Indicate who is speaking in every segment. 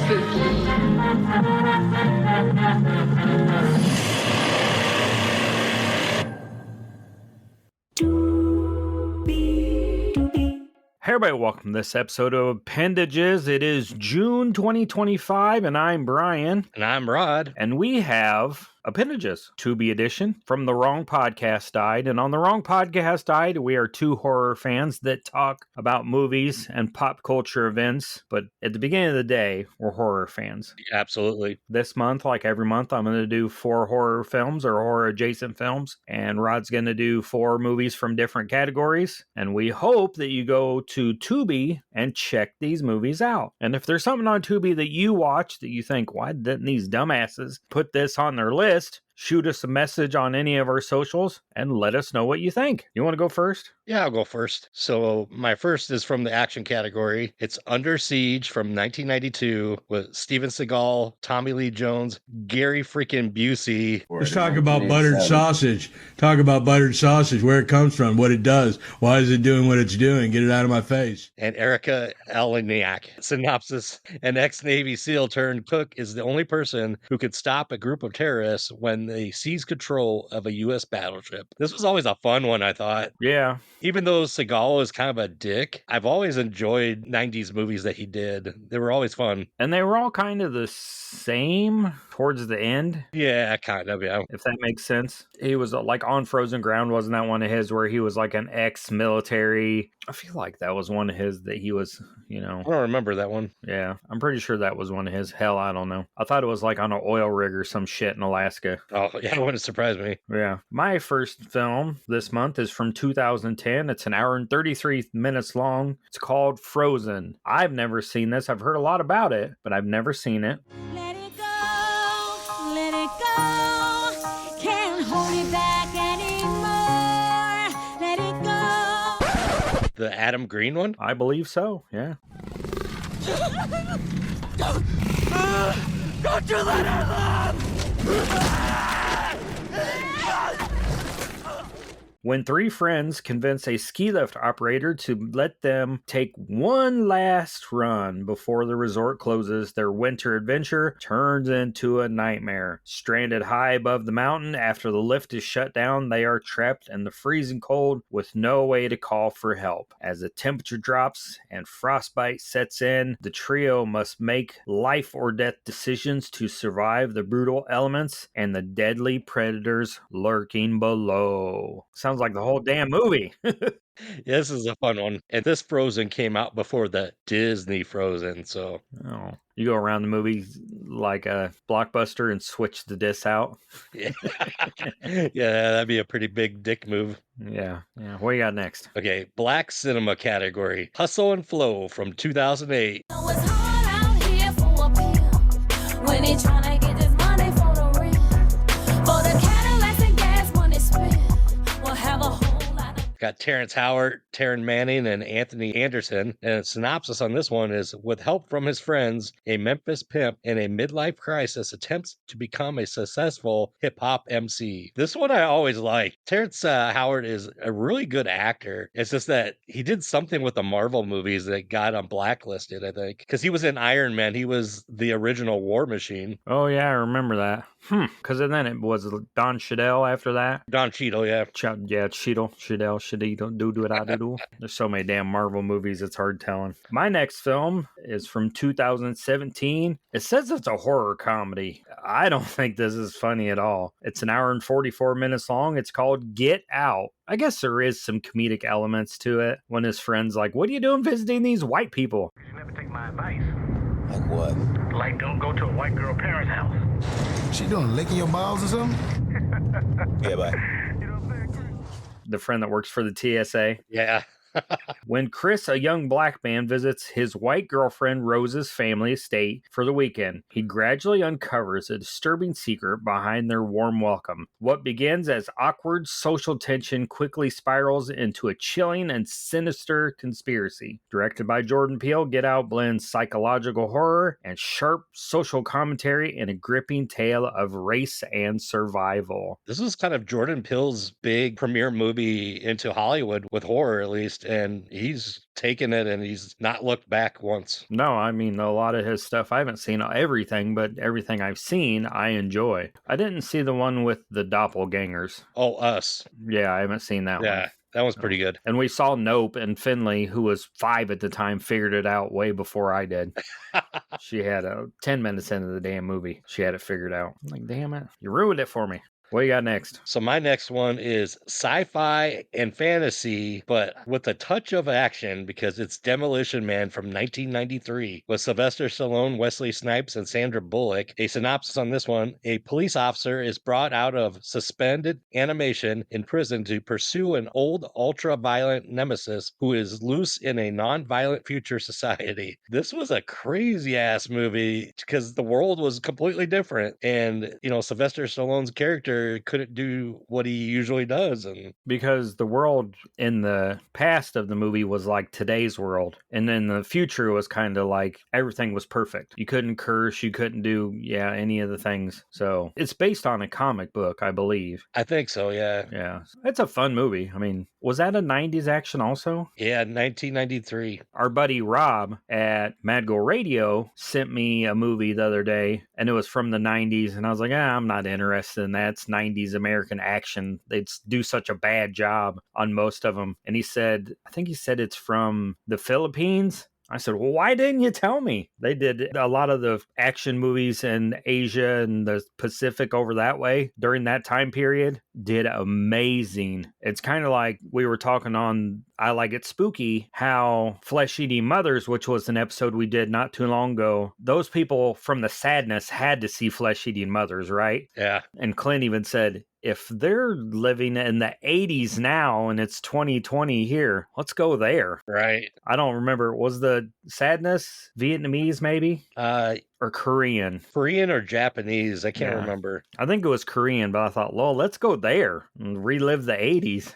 Speaker 1: spooky.
Speaker 2: Hey everybody, welcome to this episode of Appendages. It is June 2025, and I'm Brian.
Speaker 3: And I'm Rod.
Speaker 2: And we have Appendages, Tubi edition, from the Wrong Podcast Died. And on the Wrong Podcast Died, we are two horror fans that talk about movies and pop culture events. But at the beginning of the day, we're horror fans.
Speaker 3: Absolutely.
Speaker 2: This month, like every month, I'm going to do 4 horror films or horror adjacent films. And Rod's going to do 4 movies from different categories. And we hope that you go to Tubi and check these movies out. And if there's something on Tubi that you watch that you think, why didn't these dumbasses put this on their list? Shoot us a message on any of our socials and let us know what you think. You want to go first?
Speaker 3: Yeah, I'll go first. So my first is from the action category. It's Under Siege from 1992 with Steven Seagal, Tommy Lee Jones, Gary freaking Busey.
Speaker 4: Let's talk about buttered sausage. Talk about buttered sausage, where it comes from, what it does. Why is it doing what it's doing? Get it out of my face.
Speaker 3: And Erica Eleniak. Synopsis: an ex-Navy SEAL turned cook is the only person who could stop a group of terrorists when they seize control of a U.S. battleship. This was always a fun one, I thought.
Speaker 2: Yeah.
Speaker 3: Even though Seagal is kind of a dick, I've always enjoyed 90s movies that he did. They were always fun.
Speaker 2: And they were all kind of the same towards the end.
Speaker 3: Yeah, kind of, yeah.
Speaker 2: If that makes sense. He was like On Frozen Ground, wasn't that one of his where he was like an ex-military? I feel like that was one of his that he was,
Speaker 3: I don't remember that one.
Speaker 2: Yeah, I'm pretty sure that was one of his. Hell, I don't know. I thought it was like on an oil rig or some shit in Alaska.
Speaker 3: Oh, yeah, it wouldn't surprise me.
Speaker 2: Yeah. My first film this month is from 2010. It's an hour and 33 minutes long. It's called Frozen. I've never seen this. I've heard a lot about it, but I've never seen it.
Speaker 5: Let it go, let it go. Can't hold it back anymore. Let it go.
Speaker 3: The Adam Green one?
Speaker 2: I believe so, yeah.
Speaker 5: Don't you let her live!
Speaker 2: When 3 friends convince a ski lift operator to let them take one last run before the resort closes, their winter adventure turns into a nightmare. Stranded high above the mountain after the lift is shut down, they are trapped in the freezing cold with no way to call for help. As the temperature drops and frostbite sets in, the trio must make life or death decisions to survive the brutal elements and the deadly predators lurking below. Sounds like the whole damn movie.
Speaker 3: Yeah, this is a fun one. And this Frozen came out before the Disney Frozen, so.
Speaker 2: Oh, you go around the movie like a Blockbuster and switch the discs out.
Speaker 3: Yeah. Yeah, that'd be a pretty big dick move.
Speaker 2: Yeah. What do you got next?
Speaker 3: Okay, Black Cinema category. Hustle and Flow from 2008.
Speaker 5: It's hard out here for a pill. When they tryna get this money for the real. For the Cadillacs and gas money spent. We'll have a whole lot of.
Speaker 3: Got Terrence Howard, Taryn Manning, and Anthony Anderson. And the synopsis on this one is, with help from his friends, a Memphis pimp in a midlife crisis attempts to become a successful hip-hop MC. This one I always like. Terrence Howard is a really good actor. It's just that he did something with the Marvel movies that got him blacklisted, I think. Because he was in Iron Man. He was the original War Machine.
Speaker 2: Oh, yeah, I remember that. Because then it was Don Cheadle after that.
Speaker 3: Don Cheadle, yeah.
Speaker 2: Cheadle, do. There's so many damn Marvel movies, it's hard telling. My next film is from 2017. It says it's a horror comedy. I don't think this is funny at all. It's an hour and 44 minutes long. It's called Get Out. I guess there is some comedic elements to it when his friend's like, what are you doing visiting these white people?
Speaker 6: You should never take my advice.
Speaker 7: Like what?
Speaker 6: Like, don't go to a white girl parent's house.
Speaker 7: She doing licking your balls or something? Yeah, bye.
Speaker 6: You know what I'm saying, Chris?
Speaker 2: The friend that works for the TSA.
Speaker 3: Yeah.
Speaker 2: When Chris, a young black man, visits his white girlfriend Rose's family estate for the weekend, he gradually uncovers a disturbing secret behind their warm welcome. What begins as awkward social tension quickly spirals into a chilling and sinister conspiracy. Directed by Jordan Peele, Get Out blends psychological horror and sharp social commentary in a gripping tale of race and survival.
Speaker 3: This was kind of Jordan Peele's big premiere movie into Hollywood, with horror at least. accomplished, and he's taken it and he's not looked back once.
Speaker 2: No, I mean, a lot of his stuff, I haven't seen everything, but everything I've seen, I enjoy. I didn't see the one with the doppelgangers.
Speaker 3: Oh, Us.
Speaker 2: Yeah, I haven't seen that one.
Speaker 3: Yeah, that was pretty good.
Speaker 2: And we saw Nope, and Finley, who was 5 at the time, figured it out way before I did. She had 10 minutes into the damn movie. She had it figured out. I'm like, damn it. You ruined it for me. What you got next?
Speaker 3: So my next one is sci-fi and fantasy, but with a touch of action because it's Demolition Man from 1993 with Sylvester Stallone, Wesley Snipes, and Sandra Bullock. A synopsis on this one: a police officer is brought out of suspended animation in prison to pursue an old ultra-violent nemesis who is loose in a non-violent future society. This was a crazy-ass movie because the world was completely different, and, Sylvester Stallone's character couldn't do what he usually does. And
Speaker 2: because the world in the past of the movie was like today's world, and then the future was kind of like everything was perfect. You couldn't curse, you couldn't do any of the things. So it's based on a comic book, I believe.
Speaker 3: I think so.
Speaker 2: Yeah, it's a fun movie. I mean, was that a 90s action also?
Speaker 3: Yeah, 1993.
Speaker 2: Our buddy Rob at Mad Go Radio sent me a movie the other day, and it was from the 90s, and I was like, I'm not interested in that. It's 90s American action. They'd do such a bad job on most of them. And I think he said it's from the Philippines. I said, well, why didn't you tell me? They did a lot of the action movies in Asia and the Pacific over that way during that time period. Did amazing. It's kind of like we were talking on I Like It Spooky, how Flesh Eating Mothers, which was an episode we did not too long ago, those people from the Sadness had to see Flesh Eating Mothers, right?
Speaker 3: Yeah.
Speaker 2: And Clint even said, if they're living in the 80s now and it's 2020 here, let's go there.
Speaker 3: Right.
Speaker 2: I don't remember. Was the Sadness Vietnamese maybe? Or Korean?
Speaker 3: Korean or Japanese. I can't remember.
Speaker 2: I think it was Korean, but I thought, well, let's go there and relive the 80s.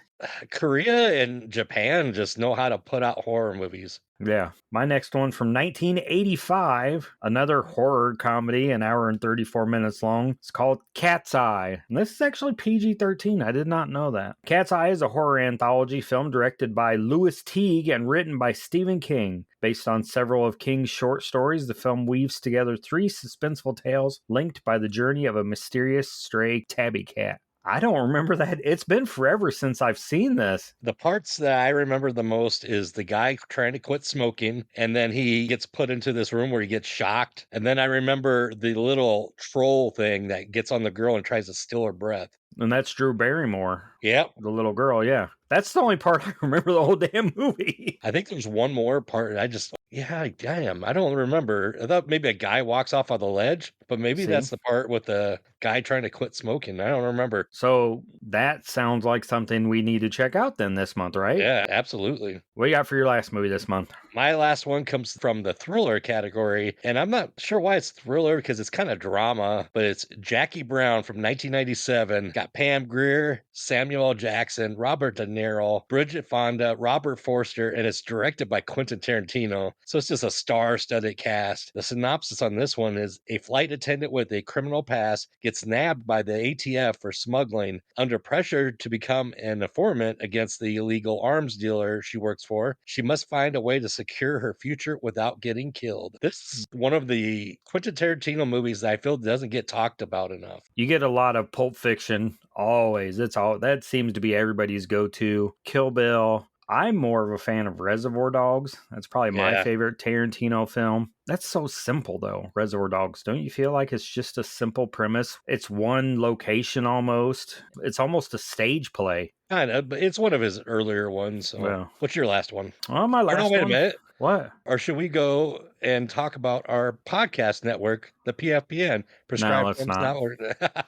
Speaker 3: Korea and Japan just know how to put out horror movies.
Speaker 2: Yeah. My next one from 1985, another horror comedy, an hour and 34 minutes long. It's called Cat's Eye. And this is actually PG-13. I did not know that. Cat's Eye is a horror anthology film directed by Louis Teague and written by Stephen King. Based on several of King's short stories, the film weaves together 3 suspenseful tales linked by the journey of a mysterious stray tabby cat. I don't remember that. It's been forever since I've seen this.
Speaker 3: The parts that I remember the most is the guy trying to quit smoking, and then he gets put into this room where he gets shocked. And then I remember the little troll thing that gets on the girl and tries to steal her breath.
Speaker 2: And that's Drew Barrymore.
Speaker 3: Yep.
Speaker 2: The little girl, yeah. That's the only part I remember the whole damn movie.
Speaker 3: I think there's one more part. I don't remember. I thought maybe a guy walks off on the ledge, but maybe that's the part with the guy trying to quit smoking. I don't remember.
Speaker 2: So that sounds like something we need to check out then this month, right?
Speaker 3: Yeah, absolutely.
Speaker 2: What do you got for your last movie this month?
Speaker 3: My last one comes from the thriller category, and I'm not sure why it's thriller because it's kind of drama, but it's Jackie Brown from 1997. Got Pam Grier, Samuel L. Jackson, Robert De Niro, Bridget Fonda, Robert Forster, and it's directed by Quentin Tarantino. So it's just a star-studded cast. The synopsis on this one is a flight attendant with a criminal past gets nabbed by the ATF for smuggling. Under pressure to become an informant against the illegal arms dealer she works for, she must find a way to secure her future without getting killed. This is one of the Quentin Tarantino movies that I feel doesn't get talked about enough.
Speaker 2: You get a lot of Pulp Fiction, always. That seems to be everybody's go-to. Kill Bill. I'm more of a fan of Reservoir Dogs. That's probably my favorite Tarantino film. That's so simple, though, Reservoir Dogs. Don't you feel like it's just a simple premise? It's one location almost. It's almost a stage play.
Speaker 3: Kind of, but it's one of his earlier ones. So.
Speaker 2: Well,
Speaker 3: what's your last one?
Speaker 2: Oh, my last one.
Speaker 3: Wait a minute.
Speaker 2: What?
Speaker 3: Or should we go and talk about our podcast network, the PFPN?
Speaker 2: No, let's not.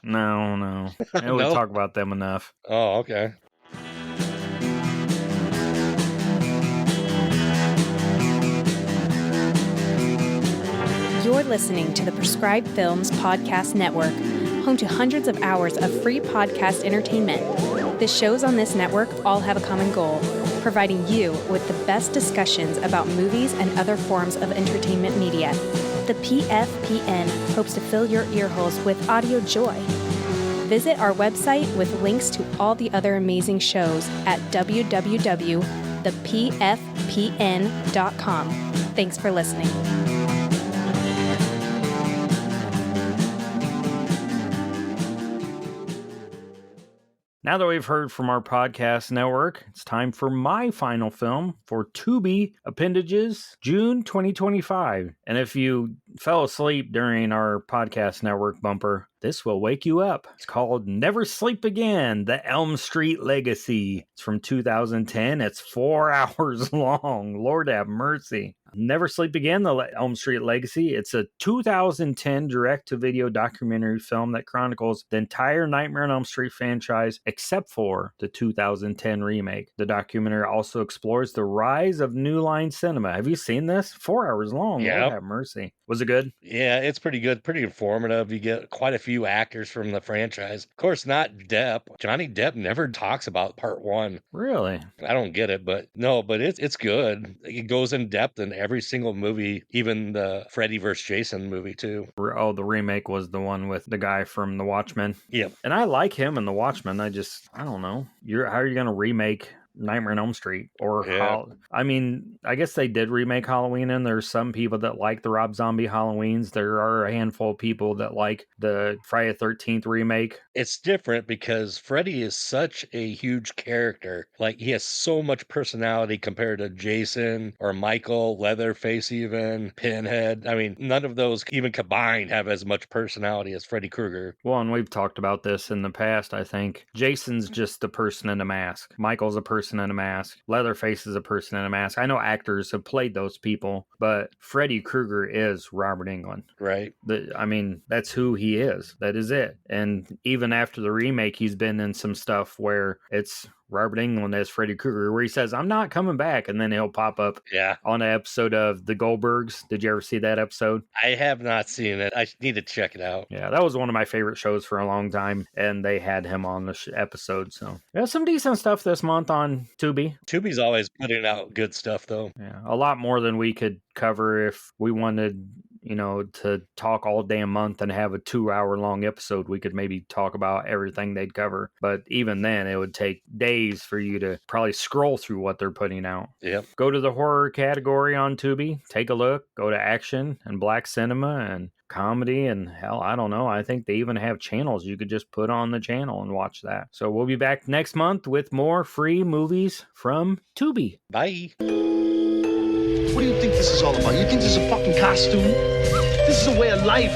Speaker 2: No. We talk about them enough.
Speaker 3: Oh, okay.
Speaker 1: You're listening to the Prescribed Films Podcast Network, home to hundreds of hours of free podcast entertainment. The shows on this network all have a common goal, providing you with the best discussions about movies and other forms of entertainment media. The PFPN hopes to fill your earholes with audio joy. Visit our website with links to all the other amazing shows at www.pfpn.com. thepfpn.com. Thanks for listening.
Speaker 2: Now that we've heard from our podcast network, it's time for my final film for Tubi Appendages, June 2025. And if you fell asleep during our podcast network bumper, this will wake you up. It's called Never Sleep Again, The Elm Street Legacy. It's from 2010. It's 4 hours long. Lord have mercy. Never Sleep Again, The Elm Street Legacy. It's a 2010 direct-to-video documentary film that chronicles the entire Nightmare on Elm Street franchise except for the 2010 remake. The documentary also explores the rise of New Line Cinema. Have you seen this? 4 hours long.
Speaker 3: Yeah.
Speaker 2: Lord have mercy. Was it good?
Speaker 3: Yeah, it's pretty good, pretty informative. You get quite a few actors from the franchise. Of course, not Depp. Johnny Depp never talks about part one.
Speaker 2: Really?
Speaker 3: I don't get it, but it's good. It goes in depth in every single movie, even the Freddy vs. Jason movie too.
Speaker 2: Oh, the remake was the one with the guy from The Watchmen.
Speaker 3: Yep.
Speaker 2: And I like him in The Watchmen. I don't know. How are you going to remake Nightmare on Elm Street? Or I mean, I guess they did remake Halloween, and there's some people that like the Rob Zombie Halloweens. There are a handful of people that like the Friday the 13th remake.
Speaker 3: It's different because Freddy is such a huge character. Like, he has so much personality compared to Jason or Michael, Leatherface, even Pinhead. I mean, none of those even combined have as much personality as Freddy Krueger.
Speaker 2: Well, and we've talked about this in the past, I think. Jason's just a person in a mask. Michael's a person in a mask. Leatherface is a person in a mask. I know actors have played those people, but Freddy Krueger is Robert Englund.
Speaker 3: Right.
Speaker 2: I mean, that's who he is. That is it. And even after the remake, he's been in some stuff where it's Robert Englund as Freddy Krueger, where he says, "I'm not coming back," and then he'll pop up on an episode of The Goldbergs. Did you ever see that episode?
Speaker 3: I have not seen it. I need to check it out.
Speaker 2: Yeah, that was one of my favorite shows for a long time, and they had him on the episode. So there's some decent stuff this month on Tubi.
Speaker 3: Tubi's always putting out good stuff, though.
Speaker 2: Yeah, a lot more than we could cover if we wanted, to talk all damn month and have a 2-hour long episode. We could maybe talk about everything they'd cover. But even then, it would take days for you to probably scroll through what they're putting out.
Speaker 3: Yep.
Speaker 2: Go to the horror category on Tubi, take a look, go to action and black cinema and comedy, and hell, I don't know. I think they even have channels you could just put on the channel and watch that. So we'll be back next month with more free movies from Tubi.
Speaker 3: Bye.
Speaker 8: What do you think this is all about? You think this is a fucking costume? This is a way of life.